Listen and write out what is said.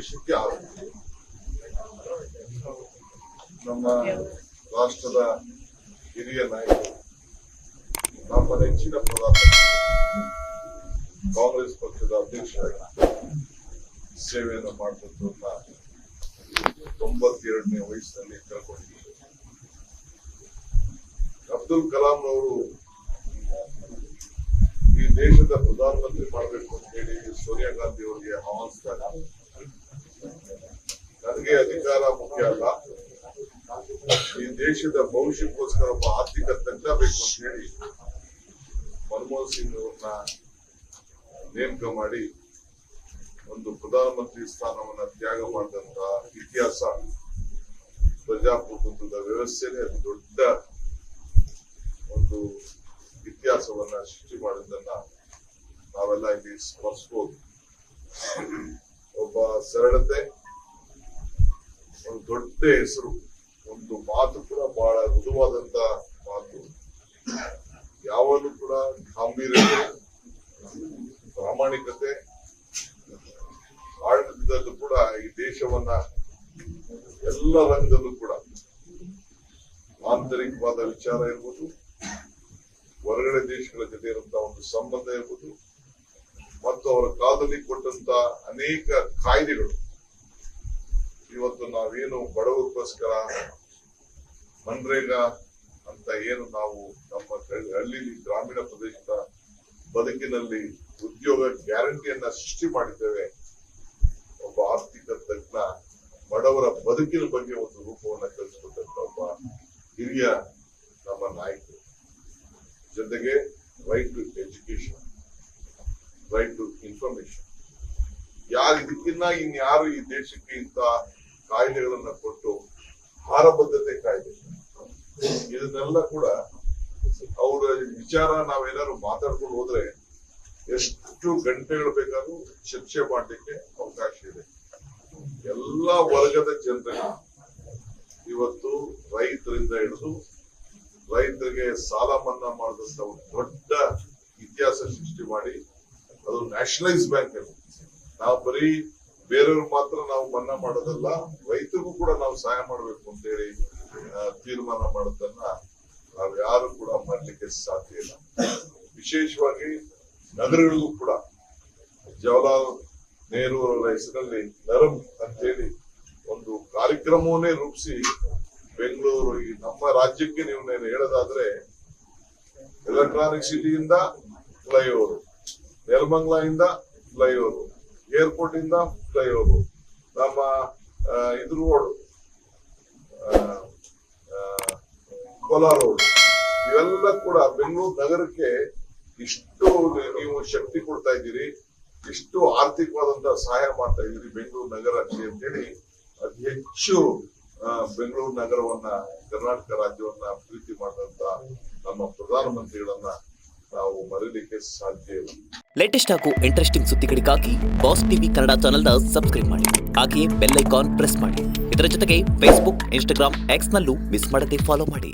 ದೇಶಕ್ಕೆ ಆಸ್ತಿ. ನಮ್ಮ ರಾಷ್ಟ್ರದ ಹಿರಿಯ ನಾಯಕರು, ನಮ್ಮ ನೆಚ್ಚಿನ ಪ್ರಧಾನಮಂತ್ರಿ, ಕಾಂಗ್ರೆಸ್ ಪಕ್ಷದ ಅಧ್ಯಕ್ಷರಾಗಿ ಸೇವೆಯನ್ನು ಮಾಡಿದಂತ 92ನೇ ವಯಸ್ಸಿನಲ್ಲಿ ಕಳ್ಕೊಂಡಿದ್ದಾರೆ. ಅಬ್ದುಲ್ ಕಲಾಂ ಅವರು ಈ ದೇಶದ ಪ್ರಧಾನಮಂತ್ರಿ ಮಾಡಬೇಕು ಅಂತ ಹೇಳಿ ಸೋನಿಯಾ ಗಾಂಧಿ ಅವರಿಗೆ ಆಹ್ವಾನಿಸಿದಾಗ ನನಗೆ ಅಧಿಕಾರ ಮುಖ್ಯ ಅಲ್ಲ, ಈ ದೇಶದ ಭವಿಷ್ಯಕ್ಕೋಸ್ಕರ ಒಬ್ಬ ಆರ್ಥಿಕ ತಜ್ಞ ಬೇಕು ಅಂತ ಹೇಳಿ ಮನಮೋಹನ್ ಸಿಂಗ್ ಅವ್ರನ್ನ ನೇಮಕ ಮಾಡಿ ಒಂದು ಪ್ರಧಾನಮಂತ್ರಿ ಸ್ಥಾನವನ್ನ ತ್ಯಾಗ ಮಾಡಿದಂತ ಇತಿಹಾಸ ಪ್ರಜಾಪ್ರಭುತ್ವದ ವ್ಯವಸ್ಥೆನೇ ಅತಿ ದೊಡ್ಡ ಒಂದು ಇತಿಹಾಸವನ್ನ ಸೃಷ್ಟಿ ಮಾಡಿದ್ದನ್ನ ನಾವೆಲ್ಲ ಇಲ್ಲಿ ಸ್ಮರಿಸಬಹುದು. ಒಬ್ಬ ಸರಳತೆ, ಒಂದು ದೊಡ್ಡ ಹೆಸರು, ಒಂದು ಮಾತು ಕೂಡ ಬಹಳ ಮೃದುವಾದಂತ ಮಾತು, ಯಾವಾಗಲೂ ಕೂಡ ಗಾಂಭೀರ್ಯತೆ, ಪ್ರಾಮಾಣಿಕತೆ, ಆಡಳಿತದಲ್ಲೂ ಕೂಡ ಈ ದೇಶವನ್ನ ಎಲ್ಲ ರಂಗದಲ್ಲೂ ಕೂಡ ಆಂತರಿಕವಾದ ವಿಚಾರ ಇರ್ಬೋದು, ಹೊರಗಡೆ ದೇಶಗಳ ಜೊತೆ ಇರುವಂತಹ ಒಂದು ಸಂಬಂಧ ಇರ್ಬೋದು, ಮತ್ತು ಅವರ ಕಾಲದಲ್ಲಿ ಕೊಟ್ಟಂತ ಅನೇಕ ಕಾಯ್ದೆಗಳು ಇವತ್ತು ನಾವೇನು ಬಡವರಿಗೋಸ್ಕರ ಮನ್ರೇಗಾ ಅಂತ ಏನು ನಾವು ನಮ್ಮ ಹಳ್ಳಿಲಿ ಗ್ರಾಮೀಣ ಪ್ರದೇಶದ ಬದುಕಿನಲ್ಲಿ ಉದ್ಯೋಗ ಗ್ಯಾರಂಟಿಯನ್ನ ಸೃಷ್ಟಿ ಮಾಡಿದ್ದೇವೆ. ಒಬ್ಬ ಆರ್ಥಿಕ ತಜ್ಞ ಬಡವರ ಬದುಕಿನ ಬಗ್ಗೆ ಒಂದು ರೂಪವನ್ನ ಕಲಿಸಿಕೊಟ್ಟಂತ ಒಬ್ಬ ಹಿರಿಯ ನಮ್ಮ ನಾಯಕರು. ಜೊತೆಗೆ right to education, right to information. ಯಾರು ಇದಕ್ಕಿನ್ನ ಇನ್ಯಾರು ಈ ದೇಶಕ್ಕೆ ಇಂತ ಕಾಯ್ದೆಗಳನ್ನ ಕೊಟ್ಟು ಆಹಾರ ಭದ್ರತೆ ಕಾಯ್ದೆ, ಇದನ್ನೆಲ್ಲ ಕೂಡ ಅವರ ವಿಚಾರ ನಾವೇನಾದ್ರು ಮಾತಾಡ್ಕೊಂಡು ಹೋದ್ರೆ ಎಷ್ಟು ಗಂಟೆಗಳು ಬೇಕಾದ್ರೂ ಚರ್ಚೆ ಮಾಡ್ಲಿಕ್ಕೆ ಅವಕಾಶ ಇದೆ. ಎಲ್ಲಾ ವರ್ಗದ ಜನರಿಗೆ ಇವತ್ತು ರೈತರಿಂದ ಹಿಡಿದು ರೈತರಿಗೆ ಸಾಲ ಮನ್ನಾ ಮಾಡಿದಂತ ಒಂದು ದೊಡ್ಡ ಇತಿಹಾಸ ಸೃಷ್ಟಿ ಮಾಡಿ ಅದು ನ್ಯಾಷನಲೈಸ್ ಬ್ಯಾಂಕ್ ಅಲ್ಲಿ ನಾವು ಬರೀ ಬೇರೆಯವ್ರಿಗೆ ಮಾತ್ರ ನಾವು ಮನ್ನಾ ಮಾಡೋದಲ್ಲ, ರೈತರಿಗೂ ಕೂಡ ನಾವು ಸಹಾಯ ಮಾಡಬೇಕು ಅಂತ ಹೇಳಿ ತೀರ್ಮಾನ ಮಾಡೋದನ್ನ ನಾವು ಯಾರು ಕೂಡ ಮಾಡ್ಲಿಕ್ಕೆ ಸಾಧ್ಯ ಇಲ್ಲ. ವಿಶೇಷವಾಗಿ ನಗರಗಳಿಗೂ ಕೂಡ ಜವಾಹರ್ಲಾಲ್ ನೆಹರು ಅವರ ಹೆಸರಲ್ಲಿ ನರಮ್ ಅಂತೇಳಿ ಒಂದು ಕಾರ್ಯಕ್ರಮವನ್ನೇ ರೂಪಿಸಿ ಬೆಂಗಳೂರು, ಈ ನಮ್ಮ ರಾಜ್ಯಕ್ಕೆ ನೀವು ಹೇಳೋದಾದ್ರೆ ಎಲೆಕ್ಟ್ರಾನಿಕ್ ಸಿಟಿಯಿಂದ ಫ್ಲೈಓವರ್, ನೆಲಮಂಗಲ ಫ್ಲೈಓವರ್, ಏರ್ಪೋರ್ಟ್ ಇಂದ ಫ್ಲೈಓವರ್, ನಮ್ಮ ಇದು ರೋಡ್ ಕೋಲಾರ ರೋಡ್, ಇವೆಲ್ಲ ಕೂಡ ಬೆಂಗಳೂರು ನಗರಕ್ಕೆ ಇಷ್ಟು ನೀವು ಶಕ್ತಿ ಕೊಡ್ತಾ ಇದ್ದೀರಿ, ಇಷ್ಟು ಆರ್ಥಿಕವಾದಂತಹ ಸಹಾಯ ಮಾಡ್ತಾ ಇದ್ದೀರಿ ಬೆಂಗಳೂರು ನಗರಕ್ಕೆ ಅಂತೇಳಿ ಅತಿ ಹೆಚ್ಚು ಬೆಂಗಳೂರು ನಗರವನ್ನ, ಕರ್ನಾಟಕ ರಾಜ್ಯವನ್ನ ಪ್ರೀತಿ ಮಾಡಿದಂತ ನಮ್ಮ ಪ್ರಧಾನಮಂತ್ರಿಗಳನ್ನ ನಾವು ಮರೀಲಿಕ್ಕೆ ಸಾಧ್ಯ ಇಲ್ಲ. ಲೇಟೆಸ್ಟ್ ಹಾಗೂ ಇಂಟ್ರೆಸ್ಟಿಂಗ್ ಸುದ್ದಿಗಳಿಗಾಗಿ ಬಾಸ್ ಟಿವಿ ಕನ್ನಡ ಚಾನೆಲ್ನ ಸಬ್ಸ್ಕ್ರೈಬ್ ಮಾಡಿ, ಹಾಗೆಯೇ ಬೆಲ್ ಐಕಾನ್ ಪ್ರೆಸ್ ಮಾಡಿ. ಇದರ ಜೊತೆಗೆ ಫೇಸ್ಬುಕ್, ಇನ್ಸ್ಟಾಗ್ರಾಮ್, ಎಕ್ಸ್ ನಲ್ಲೂ ಮಿಸ್ ಮಾಡದೆ ಫಾಲೋ ಮಾಡಿ.